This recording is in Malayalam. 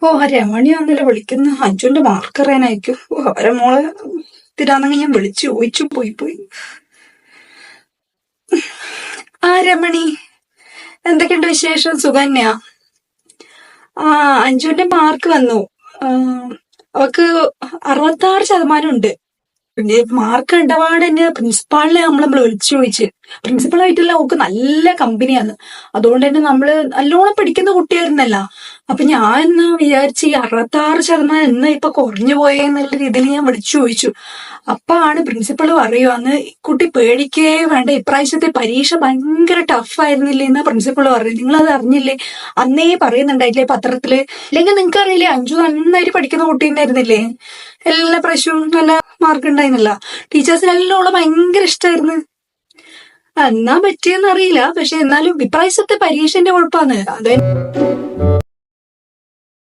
ഓ രമണിയാന്നല്ലേ വിളിക്കുന്ന അഞ്ജുന്റെ മാർക്ക് അറിയാനായിരിക്കും. ഓ അവരെ മോളെ തിരാന്നെങ്കിൽ ഞാൻ വിളിച്ചു ചോദിച്ചു പോയി. ആ രമണി, എന്തൊക്കെയുണ്ട് വിശേഷം? സുഖന്യാ? ആ, അഞ്ജുന്റെ മാർക്ക് വന്നു. ആ, അവക്ക് 66% ഉണ്ട്. പിന്നെ മാർക്ക് ഇടപാട് തന്നെ പ്രിൻസിപ്പാളിനെ നമ്മള് വിളിച്ചു ചോദിച്ച്. പ്രിൻസിപ്പളായിട്ടല്ല, ഓക്ക് നല്ല കമ്പനിയാണ്. അതുകൊണ്ട് തന്നെ നമ്മള് നല്ലോണം പഠിക്കുന്ന കുട്ടിയായിരുന്നല്ല. അപ്പൊ ഞാൻ എന്നാ വിചാരിച്ച് ഈ 66% എന്നാ ഇപ്പൊ കുറഞ്ഞു പോയെന്നുള്ള രീതിയിൽ ഞാൻ വിളിച്ചു ചോദിച്ചു. അപ്പാണ് പ്രിൻസിപ്പൾ പറയുവാന്ന്, കുട്ടി പേടിക്കേ വേണ്ട, ഇപ്രാവശ്യത്തെ പരീക്ഷ ഭയങ്കര ടഫായിരുന്നില്ലേ എന്നാ പ്രിൻസിപ്പൾ പറയുന്നത്. നിങ്ങളത് അറിഞ്ഞില്ലേ? അന്നേ പറയുന്നുണ്ടായില്ലേ പത്രത്തില്? അല്ലെങ്കിൽ നിങ്ങൾക്ക് അറിയില്ലേ, അഞ്ജു നന്നായിട്ട് പഠിക്കുന്ന കുട്ടി ഉണ്ടായിരുന്നില്ലേ? എല്ലാ പ്രാവശ്യവും നല്ല മാർക്ക് ഉണ്ടായിരുന്നില്ല. ടീച്ചേഴ്സിനെല്ലാം അവളെ ഭയങ്കര ഇഷ്ടമായിരുന്നു. എന്നാ പറ്റിയെന്ന് അറിയില്ല, പക്ഷെ എന്നാലും ഇപ്രാവശ്യത്തെ പരീക്ഷന്റെ കുഴപ്പമാണ് അത്.